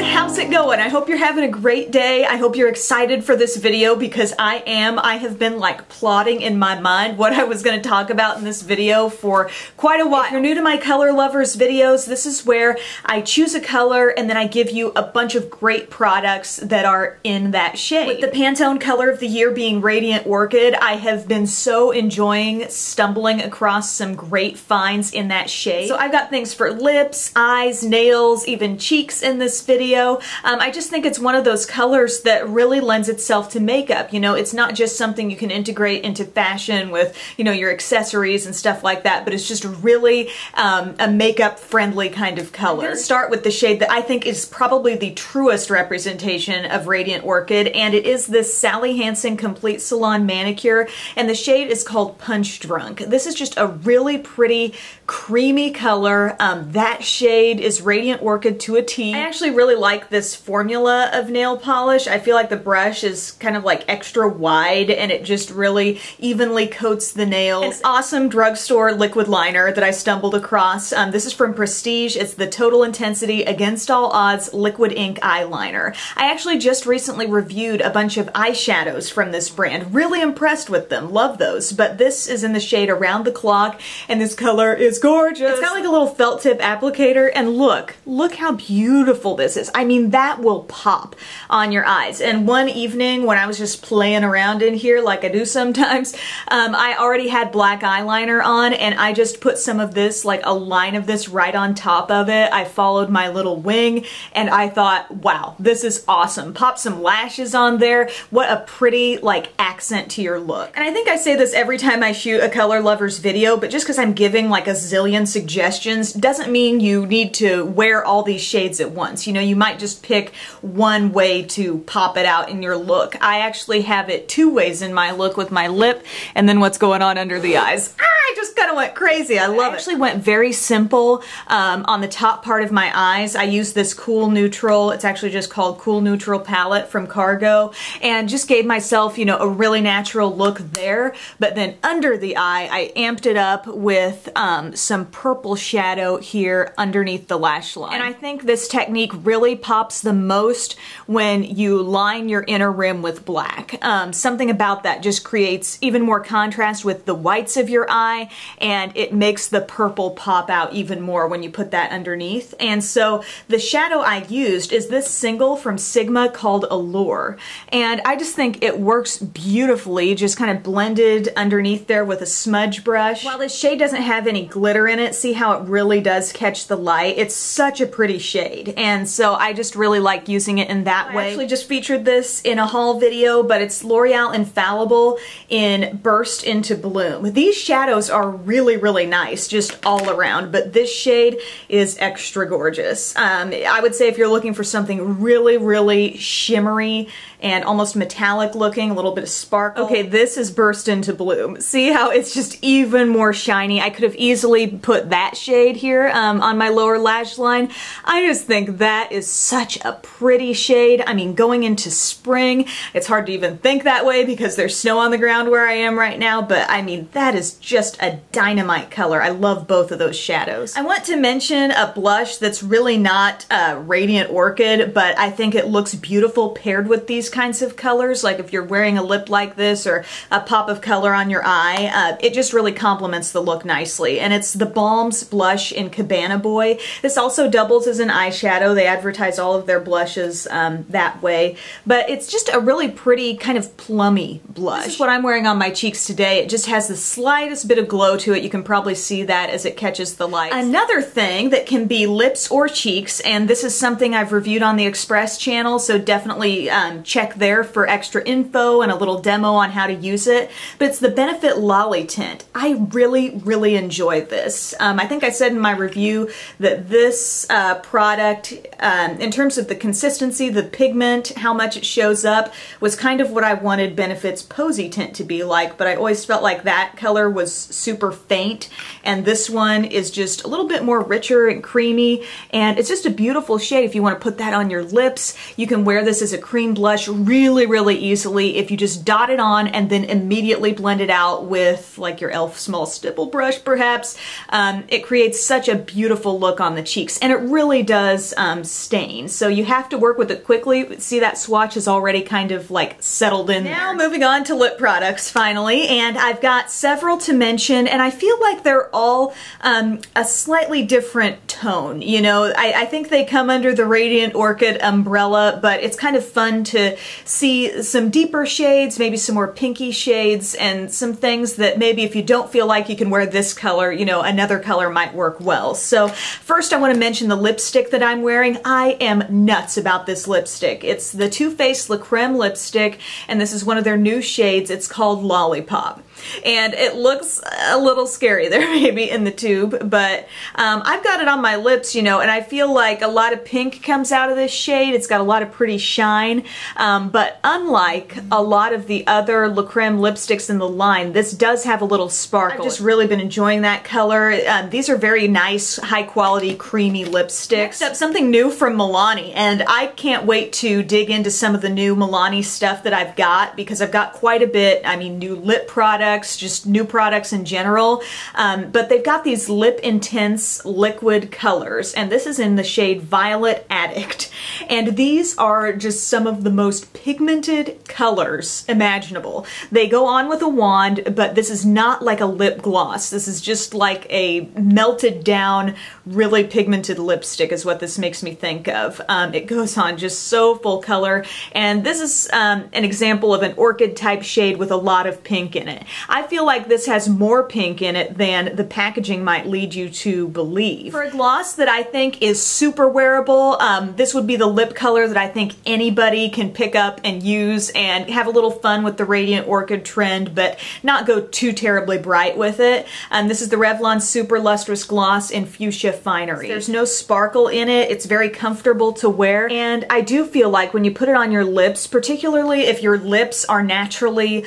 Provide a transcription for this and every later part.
How's it going? I hope you're having a great day. I hope you're excited for this video because I am. I have been like plotting in my mind what I was going to talk about in this video for quite a while. If you're new to my color lovers videos, this is where I choose a color and then I give you a bunch of great products that are in that shade. With the Pantone color of the year being Radiant Orchid, I have been so enjoying stumbling across some great finds in that shade. So I've got things for lips, eyes, nails, even cheeks in this video. I just think it's one of those colors that really lends itself to makeup. You know, it's not just something you can integrate into fashion with, you know, your accessories and stuff like that, but it's just really a makeup friendly kind of color. I'm going to start with the shade that I think is probably the truest representation of Radiant Orchid, and it is this Sally Hansen Complete Salon Manicure, and the shade is called Punch Drunk. This is just a really pretty creamy color. That shade is Radiant Orchid to a T. I actually really like this formula of nail polish. I feel like the brush is kind of like extra wide and it just really evenly coats the nails. An awesome drugstore liquid liner that I stumbled across. This is from Prestige. It's the Total Intensity Against All Odds Liquid Ink Eyeliner. I actually just recently reviewed a bunch of eyeshadows from this brand. Really impressed with them. Love those. But this is in the shade Around the Clock and this color is gorgeous. It's got like a little felt tip applicator and look how beautiful this is. I mean, that will pop on your eyes. And one evening when I was just playing around in here like I do sometimes, I already had black eyeliner on and I just put some of this, like a line of this right on top of it. I followed my little wing and I thought, wow, this is awesome. Pop some lashes on there. What a pretty like accent to your look. And I think I say this every time I shoot a color lovers video, but just because I'm giving like a zillion suggestions doesn't mean you need to wear all these shades at once. You know, you might just pick one way to pop it out in your look. I actually have it two ways in my look with my lip and then what's going on under the eyes. I just kind of went crazy. I love it. I actually went very simple on the top part of my eyes. I used this Cool Neutral. It's actually just called Cool Neutral palette from Cargo and just gave myself, you know, a really natural look there. But then under the eye, I amped it up with some purple shadow here underneath the lash line. And I think this technique really pops the most when you line your inner rim with black. Something about that just creates even more contrast with the whites of your eye and it makes the purple pop out even more when you put that underneath. And so the shadow I used is this single from Sigma called Allure. And I just think it works beautifully, just kind of blended underneath there with a smudge brush. While this shade doesn't have any glitter in it, see how it really does catch the light? It's such a pretty shade. And so I just really like using it in that way. I actually just featured this in a haul video, but it's L'Oreal Infallible in Burst into Bloom. These shadows are really, really nice, just all around, but this shade is extra gorgeous. I would say if you're looking for something really, really shimmery and almost metallic looking, a little bit of sparkle. Okay, this is Burst into Bloom. See how it's just even more shiny? I could have easily put that shade here on my lower lash line. I just think that is such a pretty shade. I mean, going into spring, it's hard to even think that way because there's snow on the ground where I am right now, but I mean, that is just a dynamite color. I love both of those shadows. I want to mention a blush that's really not Radiant Orchid, but I think it looks beautiful paired with these kinds of colors. Like if you're wearing a lip like this or a pop of color on your eye, it just really complements the look nicely. And it's the Balm's blush in Cabana Boy. This also doubles as an eyeshadow. They advertise all of their blushes that way, but it's just a really pretty kind of plummy blush. This is what I'm wearing on my cheeks today. It just has the slightest bit of glow to it. You can probably see that as it catches the light. Another thing that can be lips or cheeks, and this is something I've reviewed on the Express channel, so definitely check there for extra info and a little demo on how to use it, but it's the Benefit Lollitint. I really, really enjoy this. I think I said in my review that this product, in terms of the consistency, the pigment, how much it shows up, was kind of what I wanted Benefit's Posy Tint to be like, but I always felt like that color was super faint, and this one is just a little bit more richer and creamy, and it's just a beautiful shade. If you want to put that on your lips, you can wear this as a cream blush blush really, really easily if you just dot it on and then immediately blend it out with like your e.l.f. small stipple brush perhaps. It creates such a beautiful look on the cheeks, and it really does stain. So you have to work with it quickly. See, that swatch is already kind of like settled in. Now moving on to lip products finally, and I've got several to mention, and I feel like they're all a slightly different tone. You know, I think they come under the Radiant Orchid umbrella, but it's kind of fun to see some deeper shades, maybe some more pinky shades, and some things that maybe if you don't feel like you can wear this color, you know, another color might work well. So first I want to mention the lipstick that I'm wearing. I am nuts about this lipstick. It's the Too Faced Creme lipstick, and this is one of their new shades. It's called Lollipop. And it looks a little scary there maybe in the tube, but I've got it on my lips, you know, and I feel like a lot of pink comes out of this shade. It's got a lot of pretty shine, but unlike a lot of the other Le Creme lipsticks in the line, this does have a little sparkle. I've just really been enjoying that color. These are very nice, high quality, creamy lipsticks. Next up, something new from Milani, and I can't wait to dig into some of the new Milani stuff that I've got, because I've got quite a bit. I mean, new lip products, just new products in general, but they've got these lip intense liquid colors, and this is in the shade Violet Addict, and these are just some of the most pigmented colors imaginable. They go on with a wand, but this is not like a lip gloss. This is just like a melted down, really pigmented lipstick is what this makes me think of. It goes on just so full color, and this is an example of an orchid type shade with a lot of pink in it. I feel like this has more pink in it than the packaging might lead you to believe. For a gloss that I think is super wearable, this would be the lip color that I think anybody can pick up and use and have a little fun with the Radiant Orchid trend, but not go too terribly bright with it. This is the Revlon Super Lustrous Gloss in Fuchsia Finery. There's no sparkle in it. It's very comfortable to wear, and I do feel like when you put it on your lips, particularly if your lips are naturally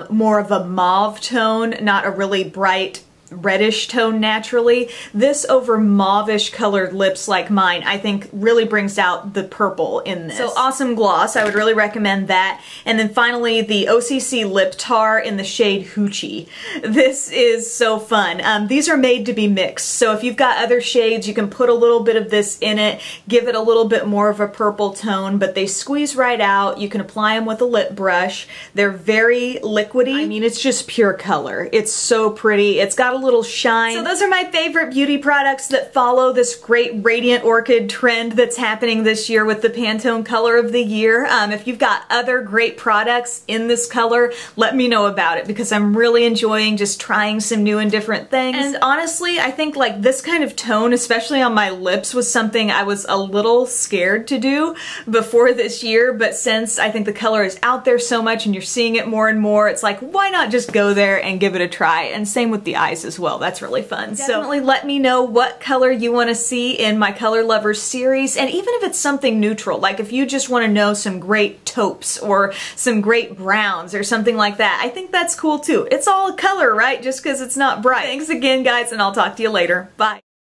more of a mauve tone, not a really bright reddish tone naturally, this over mauvish colored lips like mine I think really brings out the purple in this. So awesome gloss, I would really recommend that. And then finally the OCC Lip Tar in the shade Hoochie. This is so fun. These are made to be mixed, so if you've got other shades you can put a little bit of this in it, give it a little bit more of a purple tone, but they squeeze right out. You can apply them with a lip brush. They're very liquidy. I mean, it's just pure color. It's so pretty. It's got a little shine. So those are my favorite beauty products that follow this great Radiant Orchid trend that's happening this year with the Pantone color of the year. If you've got other great products in this color, let me know about it, because I'm really enjoying just trying some new and different things. And honestly, I think like this kind of tone, especially on my lips, was something I was a little scared to do before this year, but since I think the color is out there so much and you're seeing it more and more, it's like, why not just go there and give it a try? And same with the eyes as well. That's really fun. Definitely let me know what color you want to see in my Color Lovers series, and even if it's something neutral, like if you just want to know some great taupes or some great browns or something like that, I think that's cool too. It's all a color, right? Just because it's not bright. Thanks again, guys, and I'll talk to you later. Bye.